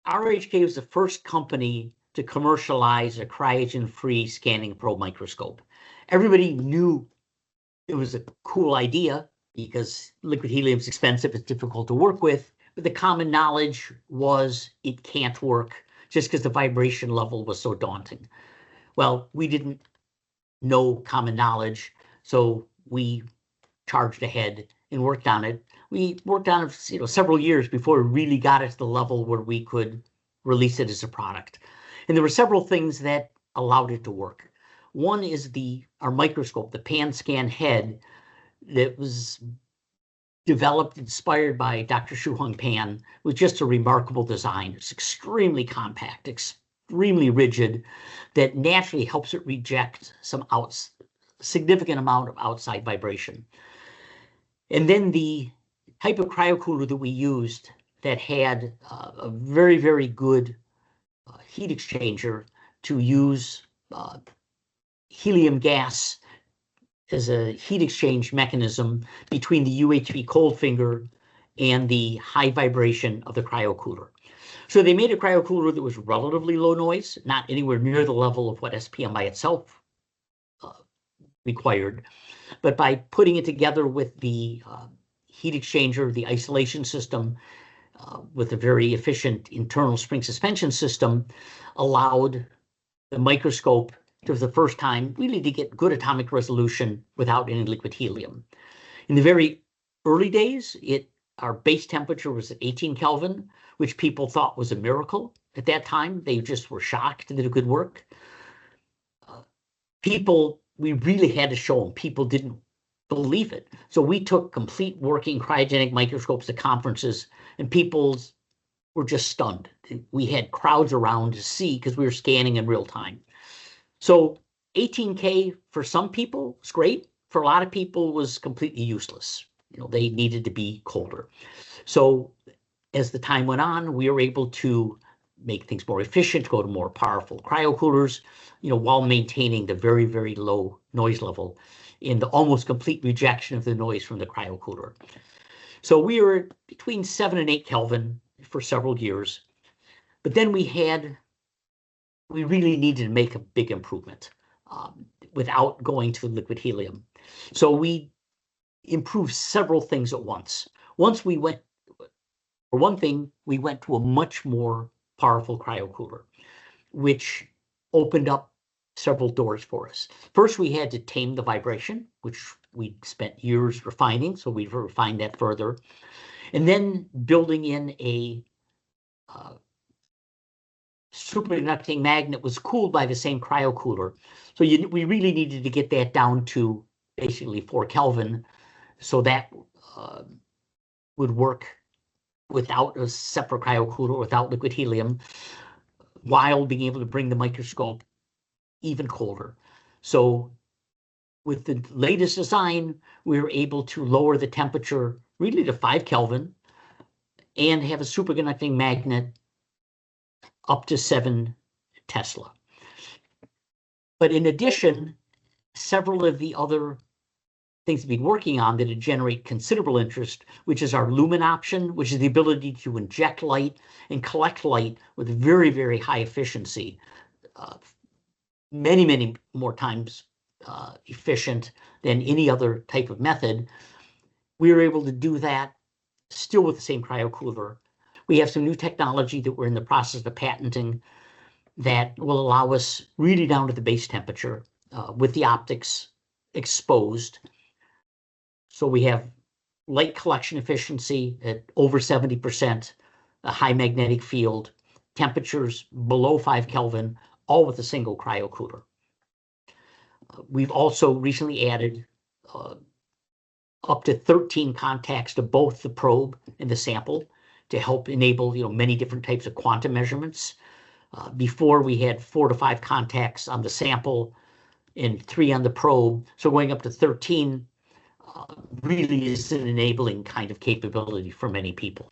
RHK was the first company to commercialize a cryogen-free scanning probe microscope. Everybody knew it was a cool idea because liquid helium is expensive, it's difficult to work with, but the common knowledge was it can't work just because the vibration level was so daunting. Well, we didn't know common knowledge, so we charged ahead and worked on it. We worked on it, several years before we really got it to the level where we could release it as a product. And there were several things that allowed it to work. One is our microscope, the PanScan head, that was developed, inspired by Dr. Shu-Hung Pan, was just a remarkable design. It's extremely compact, extremely rigid, that naturally helps it reject some significant amount of outside vibration. And then the type of cryocooler that we used that had a very, very good heat exchanger to use helium gas as a heat exchange mechanism between the UHV cold finger and the high vibration of the cryocooler. So they made a cryocooler that was relatively low noise, not anywhere near the level of what SPM by itself required. But by putting it together with the heat exchanger, the isolation system, with a very efficient internal spring suspension system, allowed the microscope for the first time really to get good atomic resolution without any liquid helium. In the very early days, our base temperature was at 18 Kelvin, which people thought was a miracle at that time. They just were shocked that it could work. We really had to show them. People didn't believe it. So we took complete working cryogenic microscopes to conferences, and people were just stunned. We had crowds around to see because we were scanning in real time. So 18K for some people was great. For a lot of people was completely useless. They needed to be colder. So as the time went on, we were able to make things more efficient, go to more powerful cryocoolers, while maintaining the very, very low noise level in the almost complete rejection of the noise from the cryocooler. So we were between 7 and 8 Kelvin for several years. But then we really needed to make a big improvement without going to liquid helium. So we improved several things at once. We went to a much more powerful cryocooler, which opened up several doors for us. First, we had to tame the vibration, which we spent years refining, so we refined that further. And then building in a superconducting magnet was cooled by the same cryocooler. So we really needed to get that down to basically 4 Kelvin, so that would work without a separate cryocooler, without liquid helium, while being able to bring the microscope even colder. So with the latest design, we were able to lower the temperature really to 5 Kelvin and have a superconducting magnet up to 7 Tesla. But in addition, several of the other things we've been working on that generate considerable interest, which is our lumen option, which is the ability to inject light and collect light with very, very high efficiency, many, many more times efficient than any other type of method. We were able to do that still with the same cryocooler. We have some new technology that we're in the process of patenting that will allow us really down to the base temperature with the optics exposed. So we have light collection efficiency at over 70%, a high magnetic field, temperatures below 5 Kelvin, all with a single cryocooler. We've also recently added up to 13 contacts to both the probe and the sample to help enable many different types of quantum measurements. Before we had 4 to 5 contacts on the sample and 3 on the probe. So going up to 13 really is an enabling kind of capability for many people.